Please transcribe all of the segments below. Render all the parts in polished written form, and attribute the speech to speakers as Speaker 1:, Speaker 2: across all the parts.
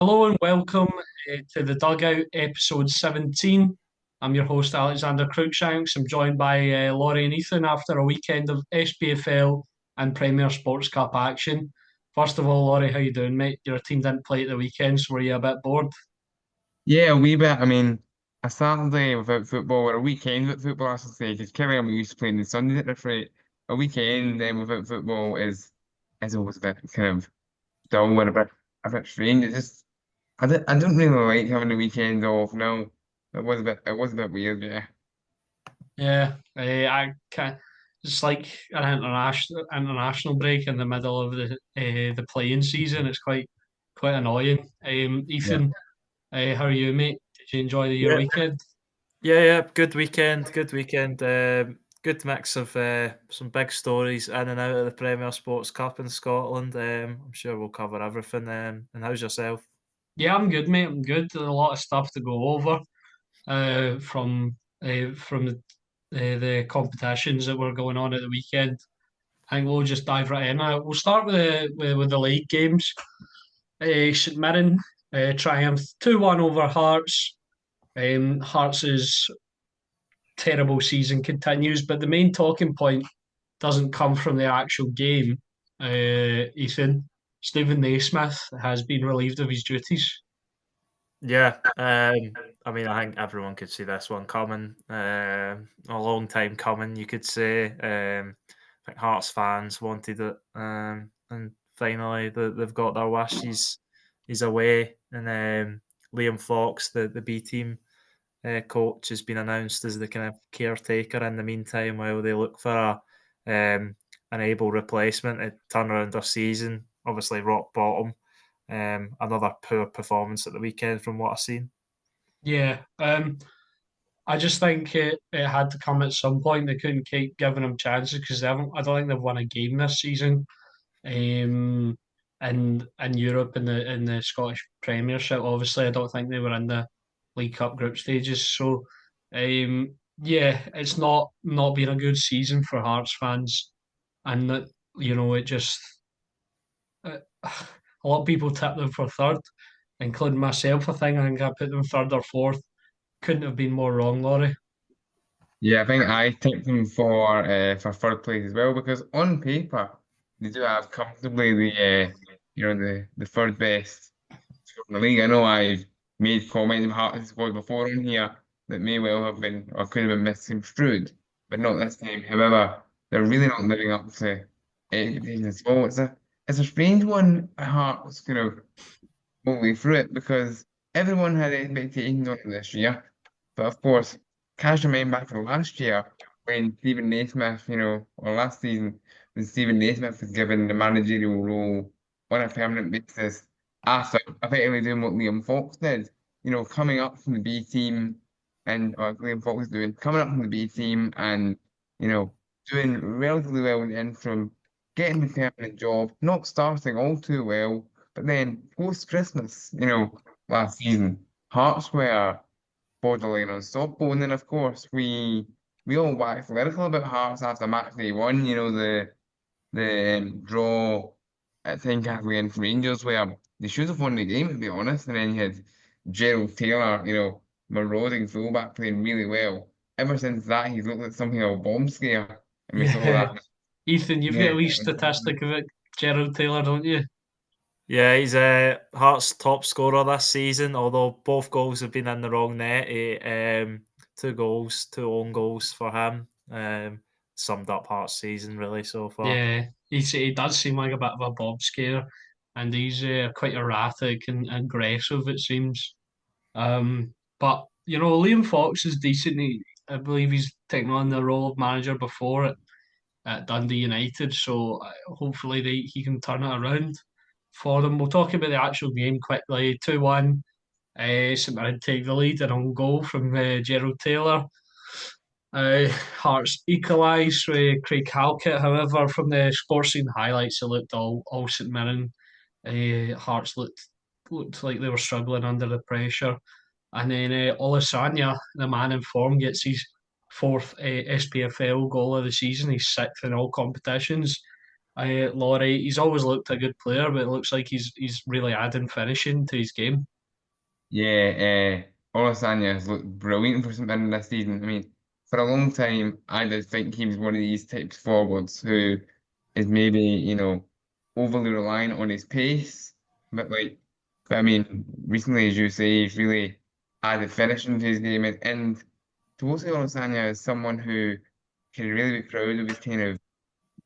Speaker 1: Hello and welcome to the Dugout, episode 17. I'm your host, Alexander Cruikshanks. I'm joined by Laurie and Ethan after a weekend of SPFL and Premier Sports Cup action. First of all, Laurie, how you doing, mate? Your team didn't play at the weekend, so were you a bit bored?
Speaker 2: Yeah, a wee bit. I mean, a Saturday without football or a weekend without football, I should say, because Kelly and we used to play on the Sunday at the rate. A weekend then without football is always a bit kind of dull and a bit strange. I don't really like having the weekend off. No, it was a bit weird. Yeah,
Speaker 1: Yeah, I can It's like an international break in the middle of the playing season. It's quite annoying.
Speaker 2: yeah.
Speaker 1: Ethan, how are you, mate? Did you enjoy your
Speaker 3: Yeah,
Speaker 1: weekend?
Speaker 3: yeah. Good weekend. Good weekend. Good mix of some big stories in and out of the Premier Sports Cup in Scotland. I'm sure we'll cover everything. And how's yourself?
Speaker 1: Yeah, I'm good, mate. I'm good. There's a lot of stuff to go over from the competitions that were going on at the weekend. I think we'll just dive right in. We'll start with the league games. St Mirren triumphed 2-1 over Hearts. Hearts' terrible season continues, but the main talking point doesn't come from the actual game. Ethan, Stephen Naismith has been relieved of his duties.
Speaker 3: Yeah. I mean, I think everyone could see this one coming. A long time coming, you could say. I think Hearts fans wanted it, and finally they've got their wish. He's away, and Liam Fox, the B team coach, has been announced as the kind of caretaker in the meantime while they look for an able replacement to turn around their season. Obviously, rock bottom. Another poor performance at the weekend from what I've seen.
Speaker 1: Yeah, I just think it had to come at some point. They couldn't keep giving him chances because they haven't. I don't think they've won a game this season. Um, in Europe in the Scottish Premiership, obviously, I don't think they were in the League Cup group stages. So, yeah, it's not been a good season for Hearts fans, and that it just a lot of people tipped them for third, including myself. I think I put them third or fourth. Couldn't have been more wrong, Laurie.
Speaker 2: Yeah, I think I tipped them for third place as well because on paper they do have comfortably the third best score in the league. I know I've made comments about Hearts' squad before on here that may well have been or could have been misconstrued, but not this time. However, they're really not living up to expectations. Well, it's a strange one. Hearts kind of way through it because everyone had expectations on it this year. But of course, cast your mind back to last year when Stephen Naismith, or last season, when Stephen Naismith was given the managerial role on a permanent basis after effectively doing what Liam Fox did, coming up from the B team and or Liam Fox is doing, coming up from the B team and, you know, doing relatively well in the interim, getting the permanent job, not starting all too well. But then post Christmas, last season, Hearts were borderline unstoppable. And then of course we all waxed lyrical about Hearts after match day one, the draw at Tynecastle against Rangers where they should have won the game to be honest. And then you had Gerald Taylor, marauding fullback playing really well. Ever since that he's looked like something of a bomb scare. And we saw
Speaker 1: Yeah,
Speaker 2: that.
Speaker 1: Ethan, you've got
Speaker 2: Yeah.
Speaker 1: at least statistic of it, Gerald Taylor, don't you?
Speaker 3: Yeah, he's Hearts' top scorer this season, although both goals have been in the wrong net. Two goals, two own goals for him. Summed up Hearts' season really so far.
Speaker 1: Yeah, he does seem like a bit of a bob scare, and he's quite erratic and aggressive, it seems. But Liam Fox is decent. I believe he's taken on the role of manager before at Dundee United, so hopefully he can turn it around for them. We'll talk about the actual game quickly. 2-1. St Mirren take the lead and on goal from Gerald Taylor. Hearts equalised with Craig Halkett. However, from the sports scene highlights, it looked all St Mirren. Hearts looked like they were struggling under the pressure. And then Olasanya, the man in form, gets his fourth SPFL goal of the season. He's sixth in all competitions. Laurie, he's always looked a good player, but it looks like he's really adding finishing to his game.
Speaker 2: Yeah, Olasanya has looked brilliant for St Mirren this season. I mean, for a long time, I did think he was one of these types of forwards who is maybe, overly reliant on his pace. But I mean, recently, as you say, he's really added finishing to his game. And Tosi Olasanya is someone who can really be proud of his kind of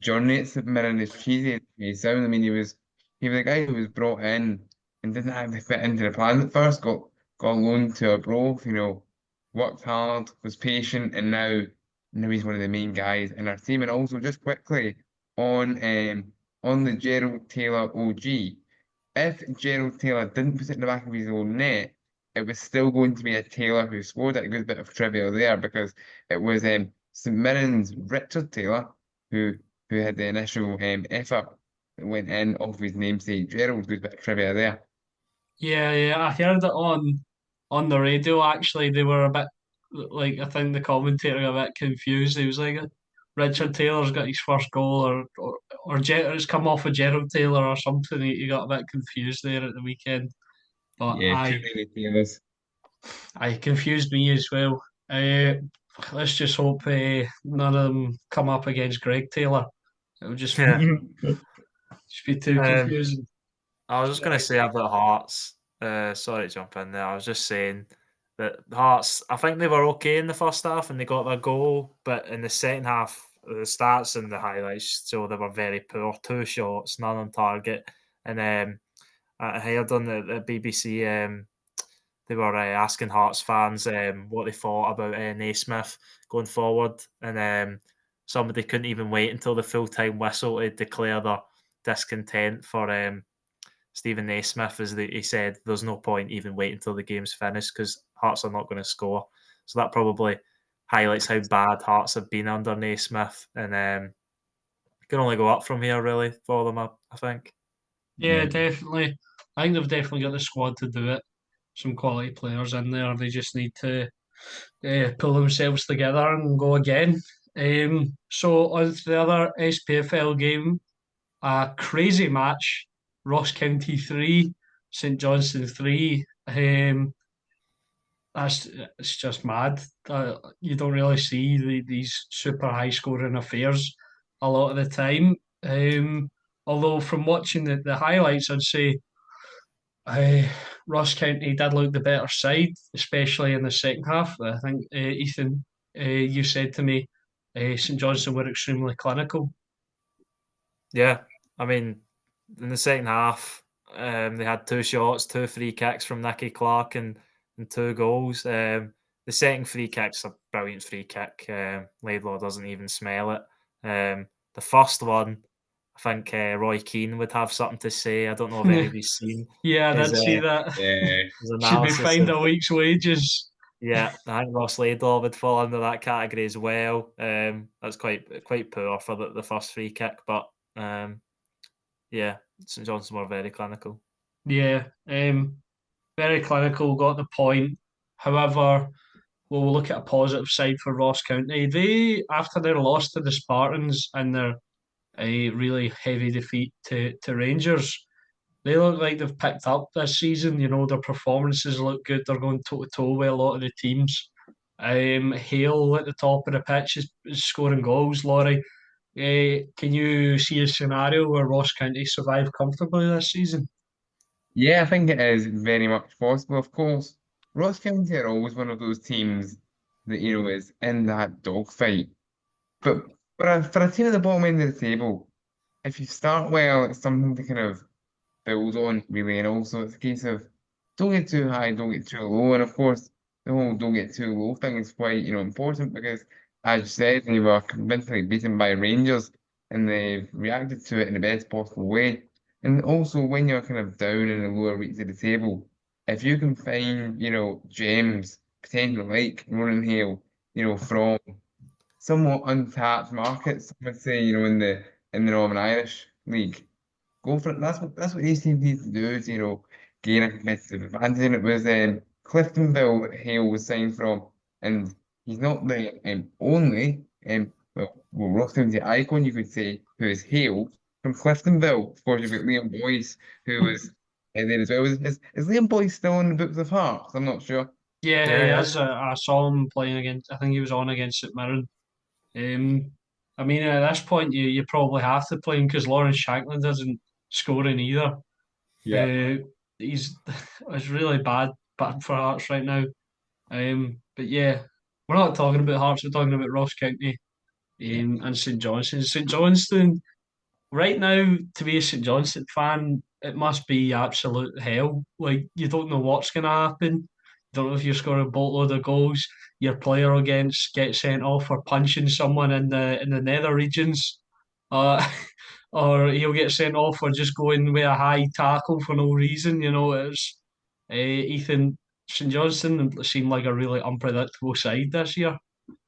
Speaker 2: journey at St Mirren, as cheesy as it may sound. I mean, he was a guy who was brought in and didn't actually fit into the plan at first. Got loaned to Arbroath, worked hard, was patient, and now he's one of the main guys in our team. And also, just quickly on the Gerald Taylor OG, if Gerald Taylor didn't put it in the back of his own net, it was still going to be a Taylor who scored it. A good bit of trivia there because it was St Mirren's Richard Taylor who had the initial effort that went in off his namesake Gerald. Good bit of trivia there.
Speaker 1: Yeah, I heard it on the radio. Actually, they were a bit like I think the commentator got a bit confused. He was like, "Richard Taylor's got his first goal, it's come off of Gerald Taylor or something." He got a bit confused there at the weekend, but
Speaker 2: Yeah, too many Taylors.
Speaker 1: I confused me as well. Uh, let's just hope none of them come up against Greg Taylor. It would just
Speaker 3: Yeah.
Speaker 1: just be too
Speaker 3: Um,
Speaker 1: confusing.
Speaker 3: I was just going to say about Hearts. Sorry to jump in there. I was just saying that Hearts, I think they were okay in the first half and they got their goal, but in the second half, the stats and the highlights show they were very poor. 2 shots, none on target. And I heard on the BBC, they were asking Hearts fans what they thought about Naismith going forward. And somebody couldn't even wait until the full time whistle to declare their discontent for Stephen Naismith, he said, there's no point even waiting until the game's finished because Hearts are not going to score. So that probably highlights how bad Hearts have been under Naismith, and can only go up from here really for them. I think.
Speaker 1: Yeah,
Speaker 2: Yeah.
Speaker 1: definitely. I think they've definitely got the squad to do it. Some quality players in there. They just need to pull themselves together and go again. So on to the other SPFL game, a crazy match. Ross County 3, St Johnstone 3. It's just mad. You don't really see these super high scoring affairs a lot of the time. Although from watching the highlights, I'd say uh, Ross County did look the better side, especially in the second half. I think Ethan, you said to me, St Johnstone were extremely clinical.
Speaker 3: Yeah, I mean, in the second half, they had 2 shots, 2 free kicks from Nicky Clark, and 2 goals. The second free kick's a brilliant free kick. Laidlaw doesn't even smell it. The first one, I think Roy Keane would have something to say. I don't know if anybody's seen
Speaker 1: Yeah, I
Speaker 3: his
Speaker 1: did see that.
Speaker 2: Yeah.
Speaker 3: his
Speaker 1: Should be
Speaker 3: analysis
Speaker 1: fined
Speaker 3: of.
Speaker 1: a week's wages.
Speaker 3: Yeah, I think Ross Laidlaw would fall under that category as well. That's quite poor for the first free kick, but yeah, St Johnstone were very clinical.
Speaker 1: Yeah, very clinical, got the point. However, we'll look at a positive side for Ross County. They, after their loss to the Spartans and their a really heavy defeat to Rangers, they look like they've picked up this season. You know, their performances look good. They're going toe to toe with a lot of the teams. Hale at the top of the pitch is scoring goals. Laurie, can you see a scenario where Ross County survive comfortably this season?
Speaker 2: Yeah, I think it is very much possible. Of course, Ross County are always one of those teams that, is in that dogfight. But for a team at the bottom end of the table, if you start well, it's something to kind of build on, really. And also, it's a case of don't get too high, don't get too low. And of course, the whole don't get too low thing is quite, important because, as you said, they were convincingly beaten by Rangers and they reacted to it in the best possible way. And also, when you're kind of down in the lower reach of the table, if you can find, gems, potentially like Ronan Hale, from somewhat untapped markets, I would say, in the Northern Irish League, go for it. That's what these teams need to do is, gain a competitive advantage. And it was Cliftonville that Hale was signed from, and he's not the only well Ross County icon you could say who is Hale, from Cliftonville. Of course, you've got Liam Boyce, who was there as well. Is Liam Boyce still on the books of Hearts? I'm not sure.
Speaker 1: Yeah, he
Speaker 3: Yeah, yeah.
Speaker 1: is. I saw him playing against. I think he was on against St Mirren. Um, I mean, at this point, you probably have to play him because Lawrence Shankland isn't scoring either.
Speaker 2: Yeah.
Speaker 1: Uh, he's it's really bad for Hearts right now. But yeah, we're not talking about Hearts. We're talking about Ross County
Speaker 2: Yeah.
Speaker 1: and St Johnstone. St Johnstone right now, to be a St Johnstone fan, it must be absolute hell. Like you don't know what's going to happen. You don't know if you're scoring a boatload of goals. Your player will get sent off for punching someone in the nether regions, uh, or he'll get sent off for just going with a high tackle for no reason. You know, it's Ethan St Johnstone seemed like a really unpredictable side this year.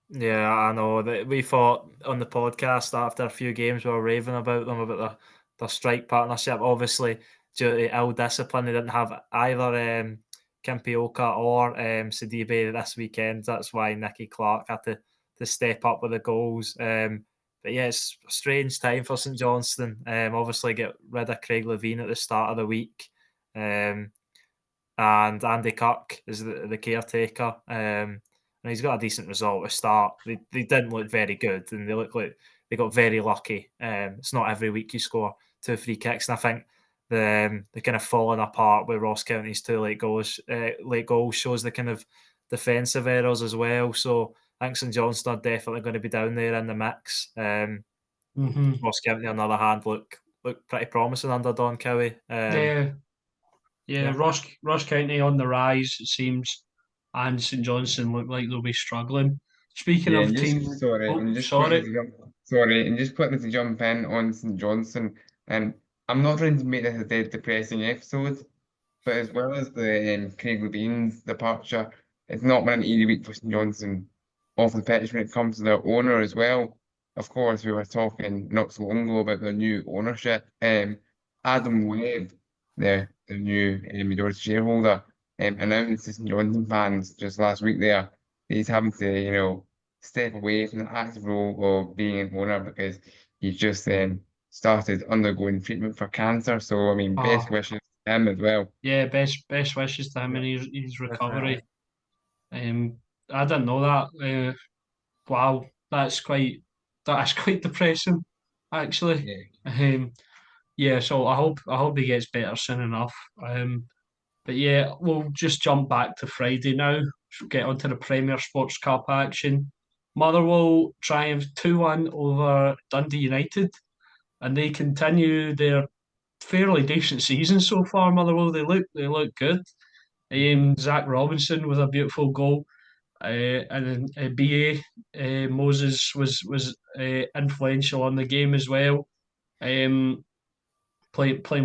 Speaker 3: Yeah, I know that we thought on the podcast after a few games we were raving about them about their strike partnership. Obviously, due to ill discipline, they didn't have either Kimpioka or Sidibe this weekend. That's why Nicky Clark had to step up with the goals. But yeah, it's a strange time for St Johnstone. Obviously, get rid of Craig Levine at the start of the week. Um, and Andy Kirk is the caretaker. And he's got a decent result to start. They didn't look very good, and they look like they got very lucky. It's not every week you score 2 free kicks, and I think the kind of falling apart with Ross County's two late goals shows the kind of defensive errors as well. So I think St Johnstone are definitely going to be down there in the mix.
Speaker 1: Hmm.
Speaker 3: Ross County, on the other hand, look pretty promising under Don Cowie.
Speaker 1: Yeah, yeah,
Speaker 3: Yeah.
Speaker 1: Ross County on the rise, it seems, and St Johnstone look like they'll be struggling. Speaking
Speaker 2: Yeah,
Speaker 1: of
Speaker 2: and
Speaker 1: team, oh,
Speaker 2: just quickly
Speaker 1: sorry.
Speaker 2: to jump in on St. Johnson, and I'm not trying to make this a dead depressing episode, but as well as the Craig Levine's departure, it's not been an easy week for St Johnson off the pitch when it comes to their owner as well. Of course, we were talking not so long ago about their new ownership. Adam Webb, the new majority shareholder, announced to St Johnson fans just last week there that he's having to, step away from the active role of being an owner because he's just started undergoing treatment for cancer. So, I mean, best
Speaker 1: Oh,
Speaker 2: wishes to him as well.
Speaker 1: yeah, best wishes to him
Speaker 3: Yeah,
Speaker 1: in his
Speaker 3: definitely.
Speaker 1: recovery. Um, I didn't know that. Wow, that's quite depressing, actually.
Speaker 2: Yeah.
Speaker 1: Um, yeah, so I hope he gets better soon enough. But yeah, we'll just jump back to Friday now. Get onto the Premier Sports Cup action. Motherwell triumphed 2-1 over Dundee United, and they continue their fairly decent season so far. Motherwell, they look good. Zach Robinson with a beautiful goal, and then BA Moses was influential on the game as well. Playing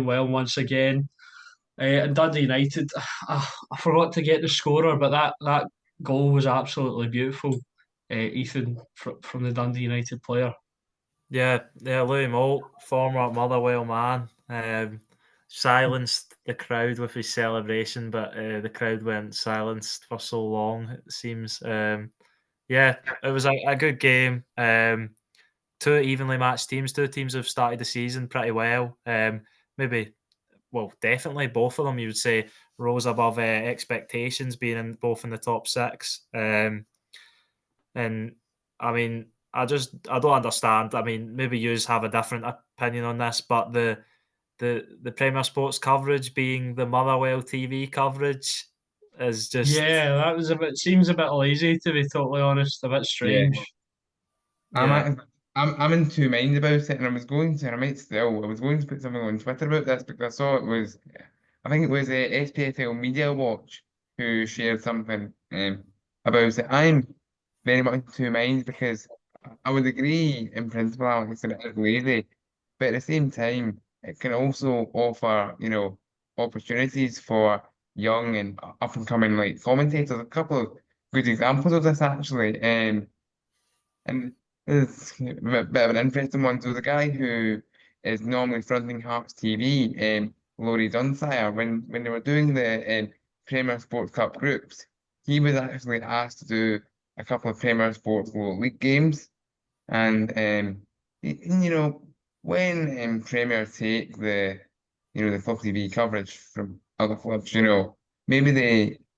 Speaker 1: well once again. And Dundee United, I forgot to get the scorer, but that goal was absolutely beautiful. Ethan from the Dundee United player.
Speaker 3: Yeah, Louis Moult, former Motherwell man, silenced the crowd with his celebration, but the crowd went silenced for so long, it seems. Yeah, it was a good game. Two evenly matched teams. Two teams have started the season pretty well. Maybe, well, definitely both of them, you would say, rose above expectations, being both in the top six. And I mean, I don't understand. I mean, maybe you have a different opinion on this, but the Premier Sports coverage being the Motherwell TV coverage is just
Speaker 1: Yeah, that was a bit seems a bit lazy to be totally honest, a bit
Speaker 2: Yeah.
Speaker 1: strange.
Speaker 2: I'm
Speaker 3: yeah.
Speaker 2: at, I'm in two minds about it, and I was going to put something on Twitter about this because I saw it was, I think it was a SPFL Media Watch who shared something about it. I'm very much in two minds because I would agree in principle, Alex, that it is lazy, but at the same time, it can also offer, opportunities for young and up and coming like commentators. A couple of good examples of this actually. And it's a bit of an interesting one. So the guy who is normally fronting Hearts TV, Laurie Dunsire, when they were doing the Premier Sports Cup groups, he was actually asked to do a couple of Premier Sports League games, and and, you know. when Premier take the Club TV coverage from other clubs, maybe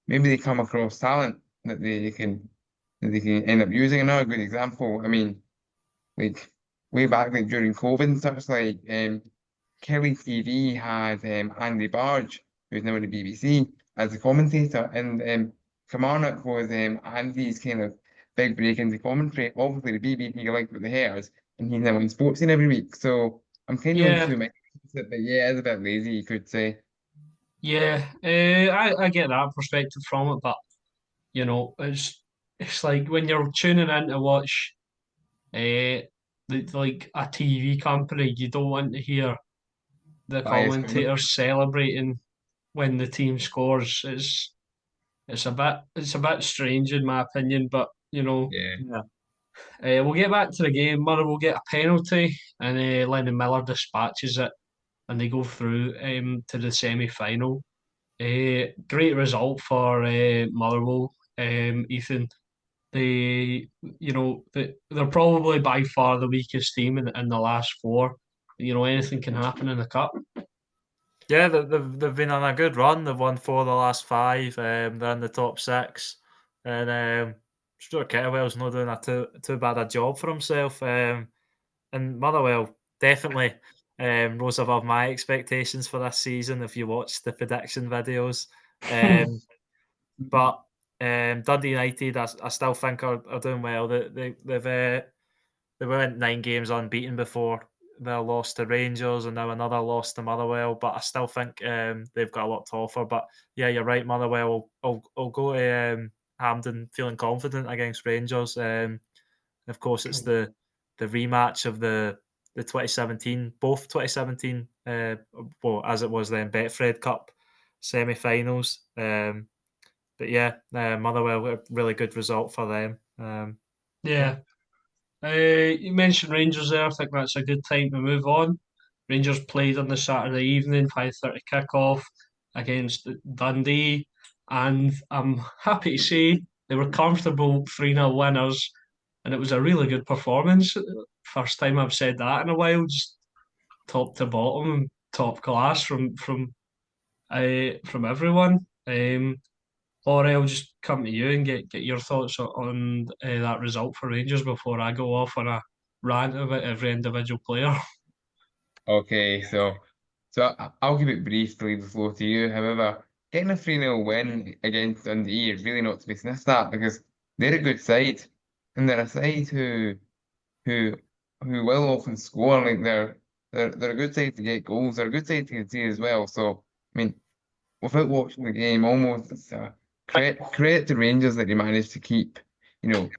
Speaker 2: they come across talent that they can end up using. Another good example, I mean, like way back like during COVID and such, like Kelly TV had Andy Barge, who's now in the BBC, as a commentator, and Kilmarnock was Andy's kind of big break into commentary. Obviously, the BBC liked what they heard, and he's now on Sportscene every week. So I'm kind of on
Speaker 1: Yeah,
Speaker 2: two minds, but yeah, it's a bit lazy, you could say.
Speaker 1: yeah. I get that perspective from it, but it's like when you're tuning in to watch like a TV company, you don't want to hear the
Speaker 2: Bias comment.
Speaker 1: commentators celebrating when the team scores. It's a bit strange in my opinion, but
Speaker 2: Yeah.
Speaker 3: Yeah.
Speaker 1: we'll get back to the game. Murray will get a penalty, and Lennon Miller dispatches it, and they go through to the semi-final. Great result for Motherwell, Ethan. They're probably by far the weakest team in the last four. Anything can happen in the cup.
Speaker 3: Yeah, they've been on a good run. They've won 4 of the last 5. They're in the top 6, and Stuart Kettlewell's not doing a too bad a job for himself. And Motherwell definitely rose above my expectations for this season. If you watch the prediction videos, um, but Dundee United, I still think are doing well. They went 9 games unbeaten before their loss to Rangers, and now another loss to Motherwell. But I still think they've got a lot to offer. But yeah, you're right. Motherwell will go to Hampden feeling confident against Rangers. Of course, it's the rematch of the 2017, both 2017, well, as it was then, Betfred Cup semi-finals. But yeah, Motherwell, a really good result for them. Yeah.
Speaker 1: Yeah. You mentioned Rangers there. I think that's a good time to move on. Rangers played on the Saturday evening, 5:30 kickoff against Dundee, and I'm happy to say they were comfortable 3-0 winners, and it was a really good performance. First time I've said that in a while, just top to bottom, top class from everyone. Or I'll just come to you and get your thoughts on that result for Rangers before I go off on a rant about every individual player.
Speaker 2: Okay, I'll keep it brief to leave the floor to you. However, getting a 3-0 win against Dundee is really not to be sniffed at because they're a good side. And they're a side who who will often score. Like they're a good side to get goals. They're a good side to concede as well. So I mean, without watching the game, almost it's a credit to Rangers that they managed to keep, you know,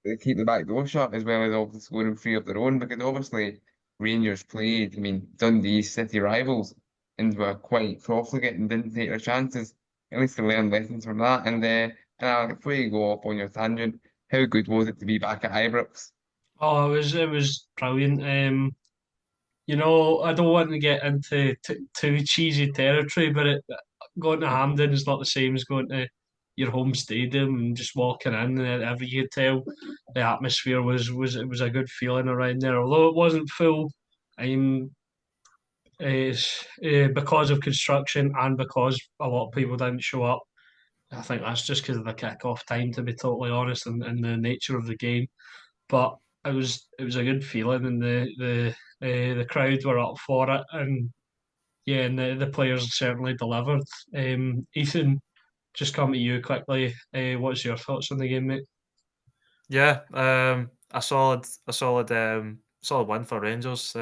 Speaker 2: they keep the back door shut as well as obviously scoring three of their own because obviously Rangers played, I mean, Dundee's city rivals and were quite profligate and didn't take their chances. At least they learned lessons from that. And before you go off on your tangent, how good was it to be back at Ibrox?
Speaker 1: Oh, it was brilliant. I don't want to get into too cheesy territory, but going to Hampden is not the same as going to your home stadium and just walking in. And every you could tell the atmosphere was it was a good feeling around there. Although it wasn't full, I'm because of construction and because a lot of people didn't show up. I think that's just because of the kick-off time, to be totally honest, and the nature of the game. But it was a good feeling, and the crowd were up for it, and yeah, and the players certainly delivered. Ethan, just come to you quickly. What's your thoughts on the game, mate?
Speaker 3: Yeah, solid win for Rangers.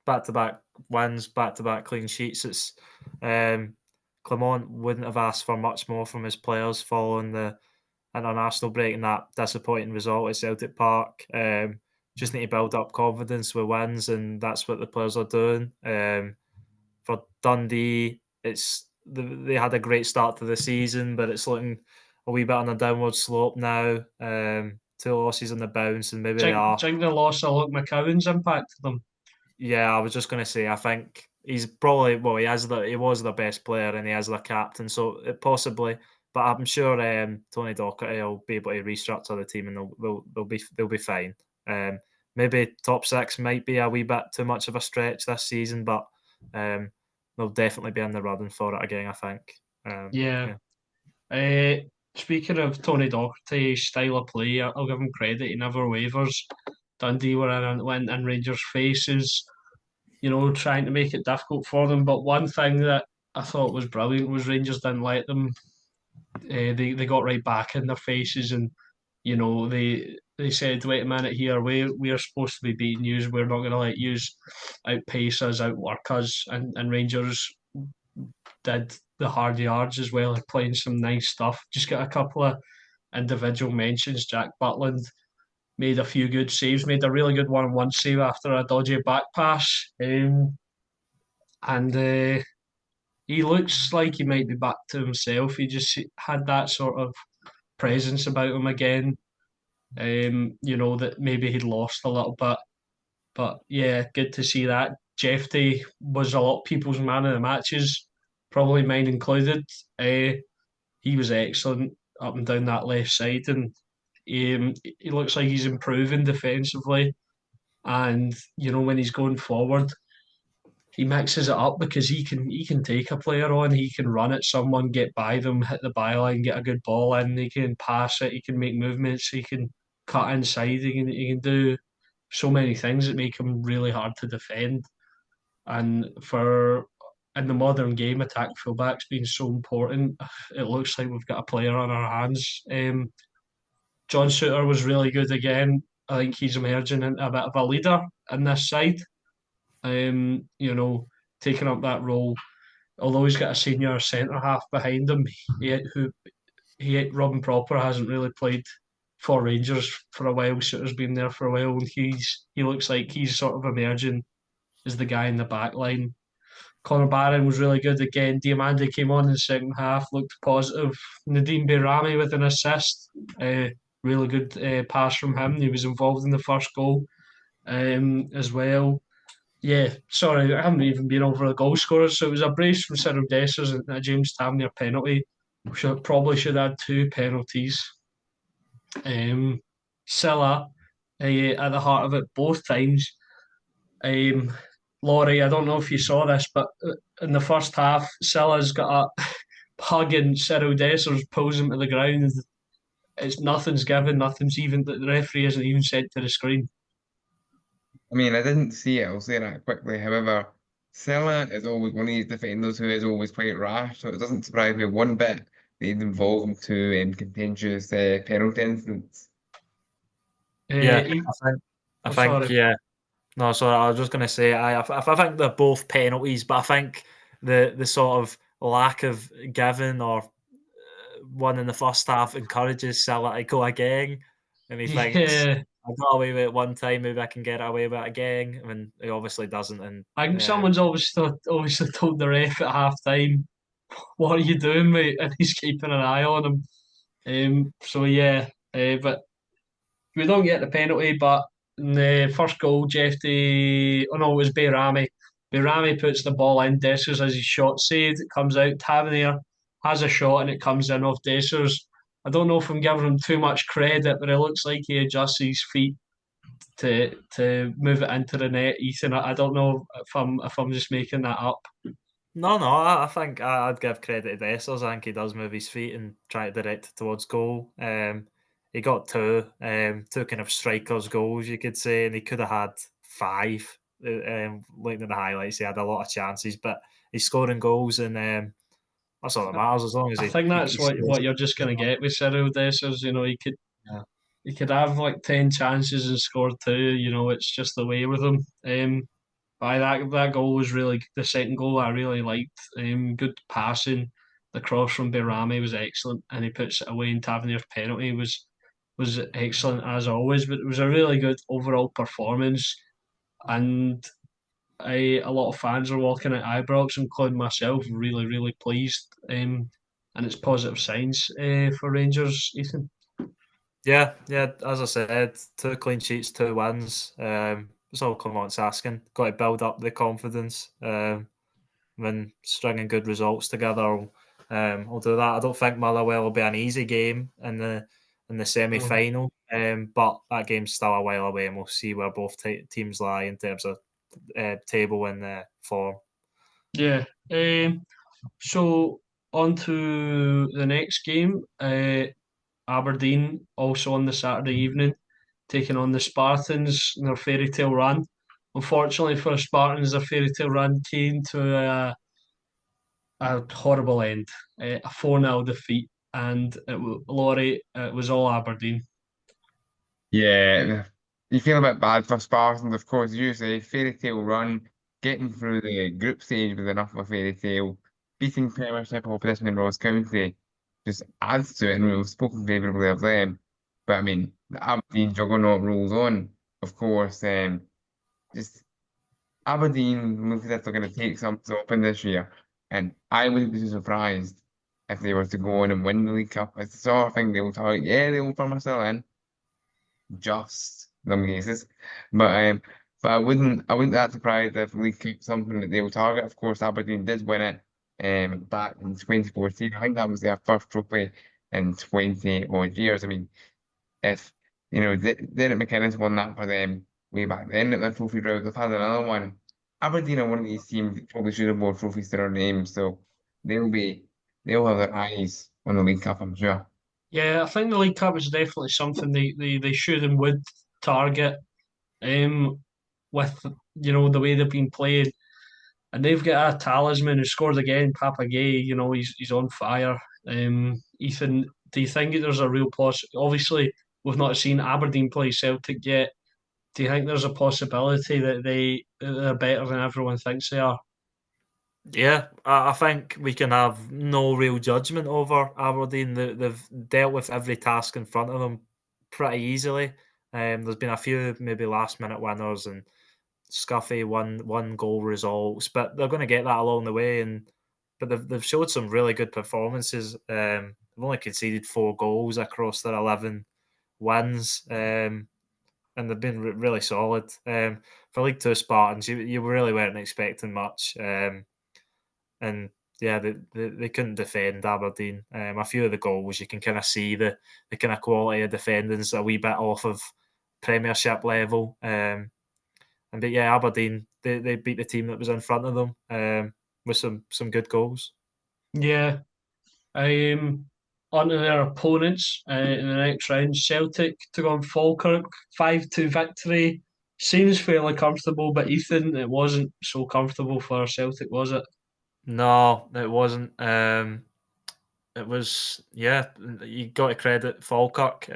Speaker 3: Back-to-back wins, back-to-back clean sheets. It's Clement wouldn't have asked for much more from his players following the international break and that disappointing result at Celtic Park. Just need to build up confidence with wins, and that's what the players are doing. For Dundee, they had a great start to the season, but it's looking a wee bit on a downward slope now. 2 losses on the bounce, and maybe they are.
Speaker 1: Think the loss of Luke McCowan's impacted them.
Speaker 3: Yeah, I was just going to say, I think he's probably he was the best player and he is the captain, so possibly. But I'm sure Tony Docherty will be able to restructure the team and they'll be fine. maybe top 6 might be a wee bit too much of a stretch this season, but they'll definitely be in the running for it again, I think.
Speaker 1: Yeah. Speaking of Tony Docherty's style of play, I'll give him credit. He never wavers. Dundee went in Rangers' faces, trying to make it difficult for them. But one thing that I thought was brilliant was Rangers didn't let them. They got right back in their faces, and they said, "Wait a minute here, we're supposed to be beating you. We're not going to let you outpace us, outwork us." And Rangers did the hard yards as well, like playing some nice stuff. Just got a couple of individual mentions. Jack Butland made a few good saves, made a really good one-on-one save after a dodgy back pass. And he looks like he might be back to himself. He just had that sort of presence about him again. That maybe he'd lost a little bit. But yeah, good to see that. Jeffy was a lot of people's man of the matches, probably mine included. He was excellent up and down that left side, and he looks like he's improving defensively. And when he's going forward, he mixes it up because he can take a player on, he can run at someone, get by them, hit the byline, get a good ball in, he can pass it, he can make movements, he can cut inside, he can do so many things that make him really hard to defend. And for in the modern game, attack fullbacks being so important, it looks like we've got a player on our hands. John Suter was really good again. I think he's emerging into a bit of a leader in this side. You know, taking up that role. Although he's got a senior centre half behind him, Robin Proper hasn't really played for Rangers for a while. Suter's been there for a while, and he looks like he's sort of emerging as the guy in the back line. Conor Barron was really good again. Diamande came on in the second half, looked positive. Nadim Behrami with an assist. Really good pass from him. He was involved in the first goal as well. Yeah, sorry, I haven't even been over the goal scorers. So it was a brace from Cyril Dessers and a James Tavernier penalty. Probably should add two penalties. Silla at the heart of it both times. Laurie, I don't know if you saw this, but in the first half, Silla's got a hug and Cyril Dessers pulls him to the ground. It's nothing's given, nothing's even. The referee isn't even sent to the screen.
Speaker 2: I mean, I didn't see it. I'll say that quickly. However, Sella is always one of these defenders who is always quite rash, so it doesn't surprise me one bit that he's involved in two contentious penalty incidents.
Speaker 3: Yeah,
Speaker 1: He,
Speaker 3: I
Speaker 1: oh,
Speaker 3: think
Speaker 1: sorry.
Speaker 3: yeah. No, sorry, I was just going to say I think they're both penalties, but I think the sort of lack of giving or one in the first half encourages Salah to go again, and he thinks,
Speaker 1: Yeah,
Speaker 3: I got away with it one time, maybe I can get away with it again. I mean, he obviously doesn't, and
Speaker 1: I think someone's obviously told the ref at half time, "What are you doing, mate?" And he's keeping an eye on him. So yeah, but we don't get the penalty. But in the first goal, oh no, it was Bayrami. Bayrami puts the ball in. Dessers has his shot saved. It comes out. Tavernier has a shot and it comes in off Dessers. I don't know if I'm giving him too much credit, but it looks like he adjusts his feet to move it into the net. Ethan, I don't know if I'm just making that up.
Speaker 3: no, I think I'd give credit to Dessers. I think he does move his feet and try to direct it towards goal. He got two kind of strikers' goals, you could say, and he could have had five. Looking at the highlights, he had a lot of chances, but he's scoring goals, and that's all that matters. As long as
Speaker 1: I
Speaker 3: he,
Speaker 1: think
Speaker 3: he,
Speaker 1: that's
Speaker 3: he
Speaker 1: what
Speaker 3: scores.
Speaker 1: you're just going to get with Cyril Dessers.
Speaker 3: Yeah.
Speaker 1: He could have like 10 chances and score two. It's just the way with him. That goal was really the second goal. I really liked. Good passing. The cross from Berami was excellent, and he puts it away. And Tavernier's penalty was excellent as always. But it was a really good overall performance, and a lot of fans are walking at Ibrox, including myself. Really, really pleased. And it's positive signs for Rangers, Ethan.
Speaker 3: Yeah. As I said, 2 clean sheets, 2 wins. It's all Clement's asking. Got to build up the confidence. When stringing good results together, will do that. I don't think Motherwell will be an easy game in in the semi-final. But that game's still a while away, and we'll see where both teams lie in terms of table and form.
Speaker 1: Yeah. So on to the next game. Aberdeen also on the Saturday evening, taking on the Spartans in their fairy tale run. Unfortunately for the Spartans, their fairy tale run came to a horrible end, a 4-0 defeat, and Laurie, it was all Aberdeen.
Speaker 2: Yeah, you feel a bit bad for Spartans, of course. Usually, fairy tale run, getting through the group stage was enough of a fairy tale. Beating Premiership opposition in Ross County just adds to it, and we've spoken favourably of them. But I mean, the Aberdeen juggernaut rolls on, of course. Just Aberdeen looks as if they're going to take something open this year, and I wouldn't be surprised if they were to go on and win the League Cup. It's the sort of thing they'll tell you, yeah, they'll firm still in just some cases. But I wouldn't that surprised if League Cup something that they will target. Of course, Aberdeen did win it back in 2014. I think that was their first trophy in 20 odd years. I mean, if Derek McInnes won that for them way back then at the trophy round, they've had another one. Aberdeen are one of these teams that probably should have more trophies to their name, so they'll be they'll have their eyes on the League Cup, I'm sure.
Speaker 1: Yeah, I think the League Cup is definitely something they should and would target. Um, with the way they've been played, and they've got a talisman who scored again, Papa Gay. He's on fire. Ethan, do you think there's a real Obviously, we've not seen Aberdeen play Celtic yet. Do you think there's a possibility that they're better than everyone thinks they are?
Speaker 3: Yeah, I think we can have no real judgment over Aberdeen. They've dealt with every task in front of them pretty easily. There's been a few maybe last minute winners and scuffy one goal results, but they're going to get that along the way. But they've showed some really good performances. They've only conceded 4 goals across their 11 wins, and they've been really solid. For League Two Spartans, you really weren't expecting much. And yeah, they couldn't defend Aberdeen. A few of the goals you can kind of see the kind of quality of defending's a wee bit off of Premiership level. But yeah, Aberdeen they beat the team that was in front of them with some good goals.
Speaker 1: Yeah. Onto their opponents in the next round. Celtic took on Falkirk, 5-2 victory. Seems fairly comfortable, but Ethan, it wasn't so comfortable for Celtic, was it?
Speaker 3: No, it wasn't. It was you got to credit Falkirk.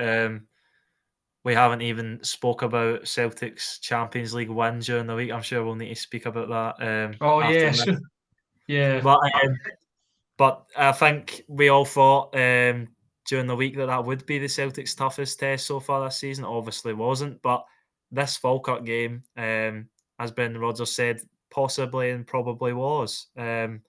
Speaker 3: We haven't even spoke about Celtic's Champions League win during the week. I'm sure we'll need to speak about that
Speaker 1: Oh,
Speaker 3: after
Speaker 1: yes.
Speaker 3: this.
Speaker 1: Yeah.
Speaker 3: But I think we all thought during the week that would be the Celtics' toughest test so far this season. It obviously wasn't, but this Falkirk game, as Ben Rodgers said, possibly and probably was. John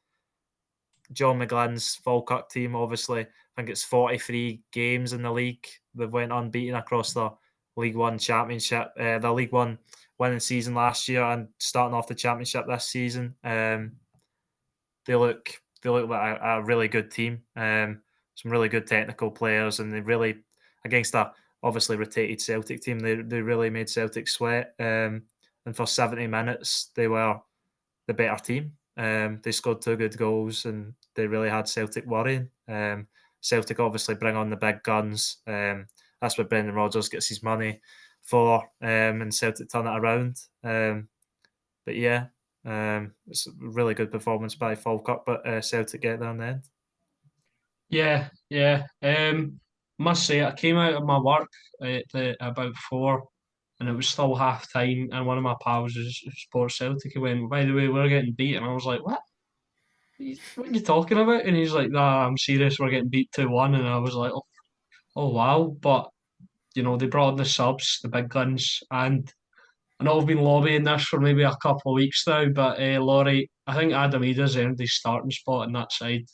Speaker 3: McGlynn's Falkirk team, obviously, I think it's 43 games in the league. They've went unbeaten across the League One Championship, the League One winning season last year, and starting off the Championship this season. They look like a really good team. Some really good technical players, and they really against a obviously rotated Celtic team. They really made Celtic sweat. And for 70 minutes, they were the better team. They scored 2 good goals, and they really had Celtic worrying. Celtic obviously bring on the big guns. That's what Brendan Rodgers gets his money for, and Celtic turn it around. But yeah, it's a really good performance by Falkirk, but Celtic get there in the end.
Speaker 1: Yeah, yeah. Must say, I came out of my work at about 4, and it was still half time. And one of my pals was Sports Celtic. He went, "By the way, we're getting beat," and I was like, "What? What are you talking about?" And he's like, "Nah, I'm serious. We're getting beat 2-1." And I was like, "Oh wow!" But they brought in the subs, the big guns, and I know I've been lobbying this for maybe a couple of weeks now. But Laurie, I think Adam Ida's earned his starting spot on that side.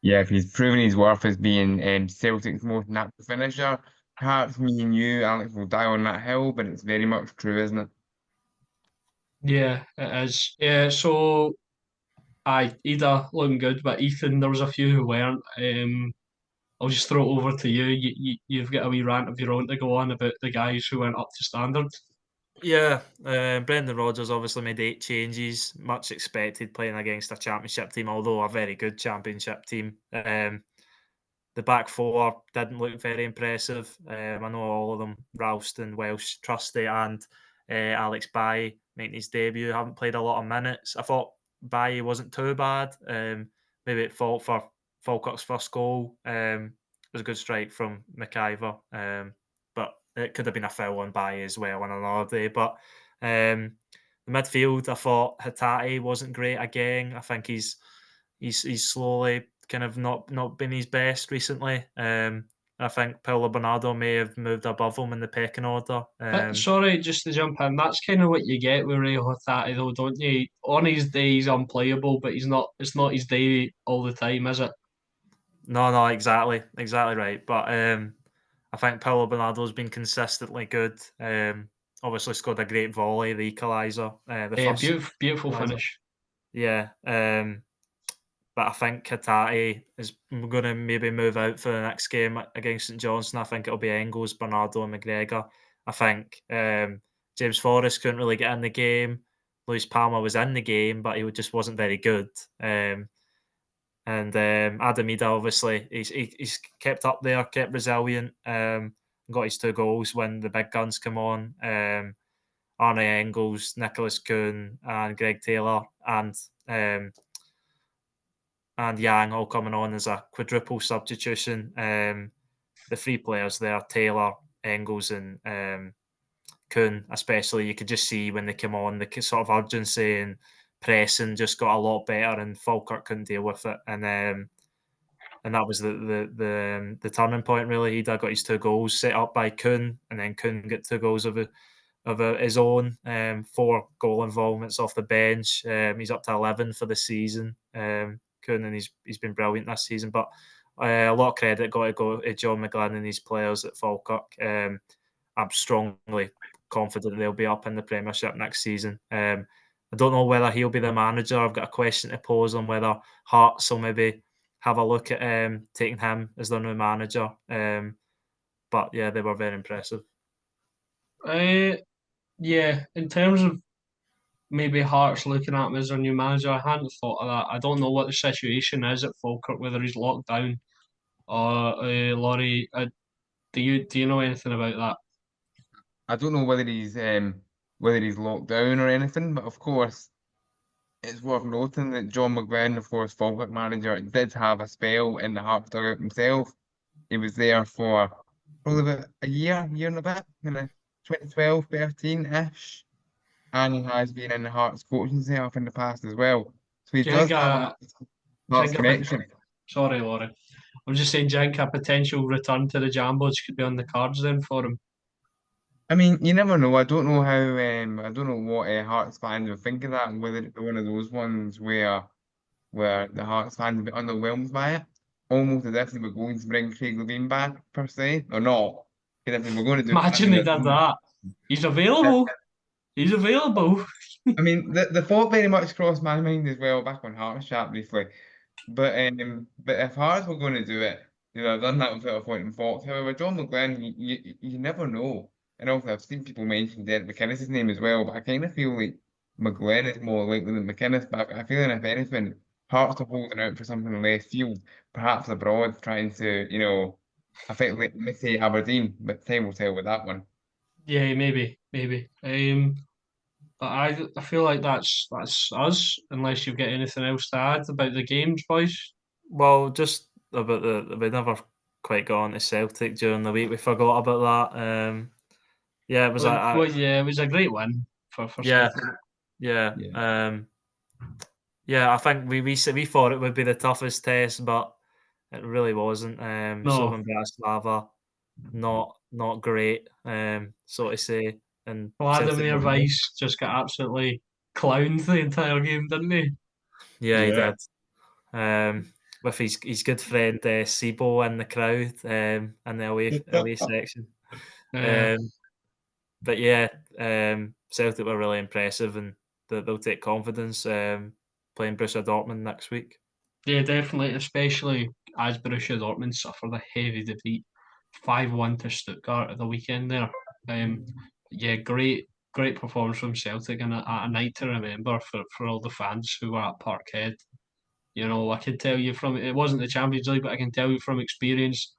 Speaker 2: Yeah, if he's proven his worth as being Celtic's most natural finisher, perhaps me and you, Alex, will die on that hill, but it's very much true, isn't it?
Speaker 1: Yeah, it is. Yeah, so Ida looking good, but Ethan, there was a few who weren't. I'll just throw it over to you. You've got a wee rant of your own to go on about the guys who went up to standard.
Speaker 3: Yeah, Brendan Rodgers obviously made 8 changes, much expected playing against a championship team, although a very good championship team. The back four didn't look very impressive. I know all of them, Ralston, Welsh, Trusty, and Alex Bailly making his debut. Haven't played a lot of minutes. I thought Bailly wasn't too bad. Maybe at fault for Falkirk's first goal. It was a good strike from McIver, but it could have been a foul on Bailly as well on another day. But the midfield, I thought Hatate wasn't great again. I think he's slowly kind of not been his best recently. I think Paulo Bernardo may have moved above him in the pecking order.
Speaker 1: Sorry, just to jump in. That's kind of what you get with Ray Hotati, though, don't you? On his day, he's unplayable, but he's not. It's not his day all the time, is it?
Speaker 3: No, exactly right. But I think Paulo Bernardo's been consistently good. Obviously scored a great volley, the equaliser, the first
Speaker 1: Beautiful
Speaker 3: equaliser.
Speaker 1: finish.
Speaker 3: Yeah, but I think Hatate is going to maybe move out for the next game against St Johnstone. I think it'll be Engels, Bernardo, and McGregor. I think James Forrest couldn't really get in the game. Luis Palma was in the game, but he just wasn't very good. And Adam Ida, obviously, he's kept up there, kept resilient, got his 2 goals when the big guns come on. Arne Engels, Nicholas Kuhn, and Greg Taylor, and Yang all coming on as a quadruple substitution. The 3 players there, Taylor, Engels, and Kuhn, especially, you could just see when they came on, the sort of urgency and pressing just got a lot better, and Falkirk couldn't deal with it. And that was the turning point, really. He got his 2 goals set up by Kuhn, and then Kuhn got 2 goals of his own, 4 goal involvements off the bench. He's up to 11 for the season. Kuhn, and he's been brilliant this season. But a lot of credit got to go to John McGlynn and his players at Falkirk. I'm strongly confident they'll be up in the Premiership next season. I don't know whether he'll be the manager. I've got a question to pose on whether Hearts will maybe have a look at taking him as their new manager. But yeah, they were very impressive.
Speaker 1: Yeah, in terms of maybe Hearts looking at him as their new manager, I hadn't thought of that. I don't know what the situation is at Falkirk, whether he's locked down or Laurie. Do you know anything about that?
Speaker 2: I don't know whether he's locked down or anything, but of course it's worth noting that John McGlynn, of course, Falkirk manager, did have a spell in the Hearts dugout himself. He was there for probably about a year and a bit, 2012, 13-ish. And he has been in the Hearts coaching setup in the past as well. So he
Speaker 1: Do you think
Speaker 2: does have a
Speaker 1: do you
Speaker 2: Hearts
Speaker 1: think
Speaker 2: connection.
Speaker 1: sorry, Laurie. I'm just saying, do you think a potential return to the Jambos could be on the cards then for him?
Speaker 2: I mean, you never know. I don't know how. I don't know what Hearts fans would think of that, and whether it's one of those ones where the Hearts fans would be underwhelmed by it, almost as if they were going to bring Craig Levein back per se, or not. Because if they were going to do
Speaker 1: Imagine
Speaker 2: something
Speaker 1: they
Speaker 2: that,
Speaker 1: did that. He's available. He's available.
Speaker 2: I mean, the thought very much crossed my mind as well back on Hearts chat briefly. But if Hearts were going to do it, I've done that without a point in fault. However, John McGlynn, you never know. And also, I've seen people mention Derek McInnes' name as well, but I kind of feel like McGlynn is more likely than McInnes. But I feel like if anything, Hearts are holding out for something in left field, perhaps abroad, trying to, effectively imitate Aberdeen. But time will tell with that one.
Speaker 1: Yeah, maybe. But I feel like that's us, unless you've got anything else to add about the games, boys.
Speaker 3: Well, just about we never quite got on to Celtic during the week. We forgot about that. Yeah, it was
Speaker 1: Yeah, it was a great win for
Speaker 3: yeah,
Speaker 1: Celtic.
Speaker 3: yeah,
Speaker 2: Yeah.
Speaker 3: yeah. I think we thought it would be the toughest test, but it really wasn't.
Speaker 1: No,
Speaker 3: Slovan Bratislava, not great, so to say. And Celtic,
Speaker 1: Vladimir Weiss just got absolutely clowned the entire game, didn't he?
Speaker 3: yeah, he
Speaker 2: Yeah.
Speaker 3: did. With his good friend Sibo in the crowd, in the away section.
Speaker 1: Yeah.
Speaker 3: Um, but yeah, Celtic were really impressive, and they'll take confidence playing Borussia Dortmund next week.
Speaker 1: Yeah, definitely, especially as Borussia Dortmund suffered a heavy defeat, 5-1 to Stuttgart at the weekend there. Yeah, great performance from Celtic and a night to remember for all the fans who were at Parkhead. I can tell you from it wasn't the Champions League, but I can tell you from experience,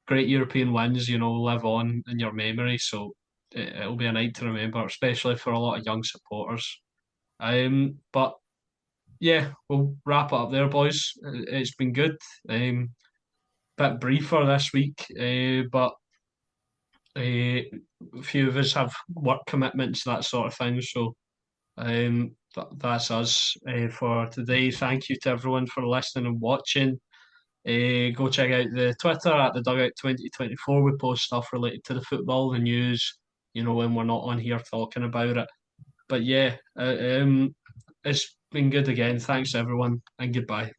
Speaker 1: great European wins, live on in your memory. So it'll be a night to remember, especially for a lot of young supporters. But yeah, we'll wrap it up there, boys. It's been good. Bit briefer this week, but a few of us have work commitments, that sort of thing. So that's us for today. Thank you to everyone for listening and watching. Go check out the Twitter at the Dugout 2024. We post stuff related to the football, the news, when we're not on here talking about it. But yeah, it's been good again. Thanks everyone, and goodbye.